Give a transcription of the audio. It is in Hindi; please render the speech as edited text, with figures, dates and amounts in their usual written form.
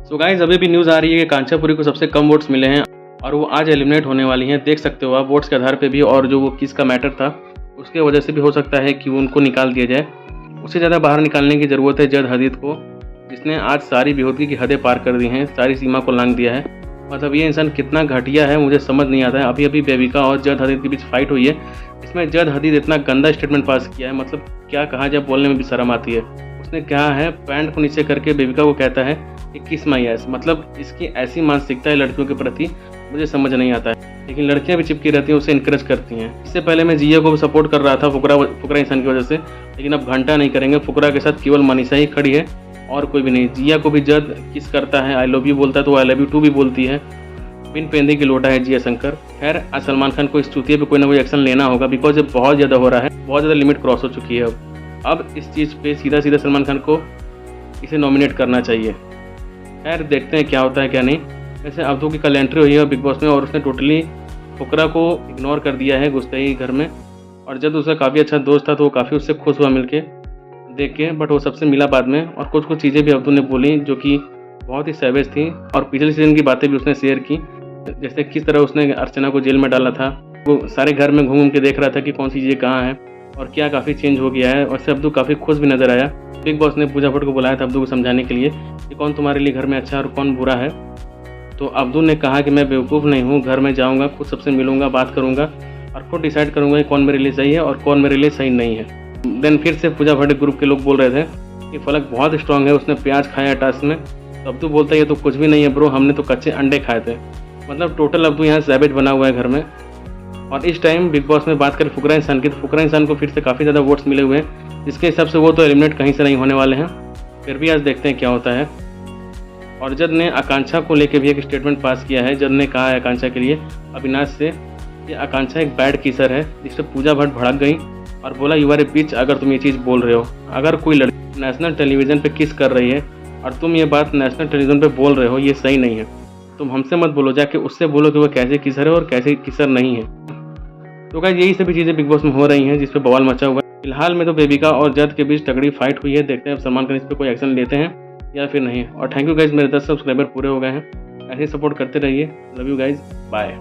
सो गाइस अभी भी न्यूज़ आ रही है कि कांचापुरी को सबसे कम वोट्स मिले हैं और वो आज एलिमिनेट होने वाली हैं। देख सकते हो आप वोट्स के आधार पे भी, और जो वो किस का मैटर था उसके वजह से भी हो सकता है कि उनको निकाल दिया जाए। उससे ज़्यादा बाहर निकालने की ज़रूरत है जद हदीद को, जिसने आज सारी बेहूदगी की हदें पार कर दी हैं, सारी सीमा को लांघ दिया है। मतलब ये इंसान कितना घटिया है मुझे समझ नहीं आता है। अभी अभी बेबिका और जद हदीद के बीच फाइट हुई है, इसमें जद हदीद इतना गंदा स्टेटमेंट पास किया है, मतलब क्या कहा जाए, बोलने में भी शर्म आती है। उसने कहा है, पैंट को नीचे करके बेबिका को कहता है कि किस माई एस। मतलब इसकी ऐसी मानसिकता है लड़कियों के प्रति, मुझे समझ नहीं आता है। लेकिन लड़कियां भी चिपकी रहती हैं, उसे इनकरेज करती हैं। इससे पहले मैं जिया को भी सपोर्ट कर रहा था फुकरा इंसान की वजह से, लेकिन अब घंटा नहीं करेंगे। फुकरा के साथ केवल मनीषा ही खड़ी है और कोई भी नहीं। जिया को भी जद किस करता है, आई लव यू बोलता है तो आई लव यू टू भी बोलती है। बिन पेंदे की लोटा है जिया शंकर। खैर आज सलमान खान को इस चूतिए पे कोई ना कोई एक्शन लेना होगा, बिकॉज ये बहुत ज़्यादा हो रहा है, बहुत ज़्यादा लिमिट क्रॉस हो चुकी है। अब इस चीज़ पे सीधा सलमान खान को इसे नॉमिनेट करना चाहिए। खैर देखते हैं क्या होता है क्या नहीं। वैसे अब्दू की कल एंट्री हुई है बिग बॉस में और उसने टोटली फुकरा को इग्नोर कर दिया है घुसते ही घर में। और जब उसका काफ़ी अच्छा दोस्त था तो वो काफ़ी उससे खुश हुआ मिलके देख के, बट वो सबसे मिला बाद में। और कुछ चीज़ें भी अब्दू ने बोली जो कि बहुत ही सैवेज थी, और पिछले सीजन की बातें भी उसने शेयर की, जैसे किस तरह उसने अर्चना को जेल में डाला था। वो सारे घर में घूम के देख रहा था कि कौन सी चीज़ें कहाँ है और क्या काफ़ी चेंज हो गया है। और से अब्दू काफ़ी खुश भी नज़र आया। बिग बॉस ने पूजा भट्ट को बुलाया था अब्दू को समझाने के लिए कि कौन तुम्हारे लिए घर में अच्छा है और कौन बुरा है। तो अब्दू ने कहा कि मैं बेवकूफ़ नहीं हूँ, घर में जाऊँगा, खुद सबसे मिलूंगा, बात करूँगा और खुद डिसाइड करूँगा कि कौन मेरे लिए सही है और कौन मेरे लिए सही नहीं है। देन फिर से पूजा भट्ट ग्रुप के लोग बोल रहे थे कि फलक बहुत स्ट्रांग है, उसने प्याज खाया टास्क में। तो अब्दू बोलता है ये तो कुछ भी नहीं है ब्रो, हमने तो कच्चे अंडे खाए थे। मतलब टोटल अब्दू यहाँ सैवेज बना हुआ है घर में। और इस टाइम बिग बॉस में बात करें फुकरा इंसान की, तो फुकरा इंसान को फिर से काफ़ी ज़्यादा वोट्स मिले हुए हैं, जिसके हिसाब से वो तो एलिमिनेट कहीं से नहीं होने वाले हैं। फिर भी आज देखते हैं क्या होता है। और जद ने आकांक्षा को लेकर भी एक स्टेटमेंट पास किया है। जद ने कहा है आकांक्षा के लिए अविनाश से कि आकांक्षा एक बैड किसर है, जिससे पूजा भट्ट भड़क गई और बोला यू आर ए बिच अगर तुम ये चीज़ बोल रहे हो। अगर कोई लड़की नेशनल टेलीविज़न पे किस कर रही है और तुम ये बात नेशनल टेलीविज़न पे बोल रहे हो, ये सही नहीं है। तुम हमसे मत बोलो, जाके उससे बोलो कि वो कैसे किसर है और कैसे किसर नहीं है। तो गाइस यही सभी चीज़ें बिग बॉस में हो रही हैं, जिस पे बवाल मचा हुआ है। फिलहाल में तो बेबिका और जद के बीच तगड़ी फाइट हुई है। देखते हैं अब सलमान खान इस पर कोई एक्शन लेते हैं या फिर नहीं। और थैंक यू गाइस, मेरे 10 सब्सक्राइबर पूरे हो गए हैं। ऐसे ही सपोर्ट करते रहिए। Love you guys, bye.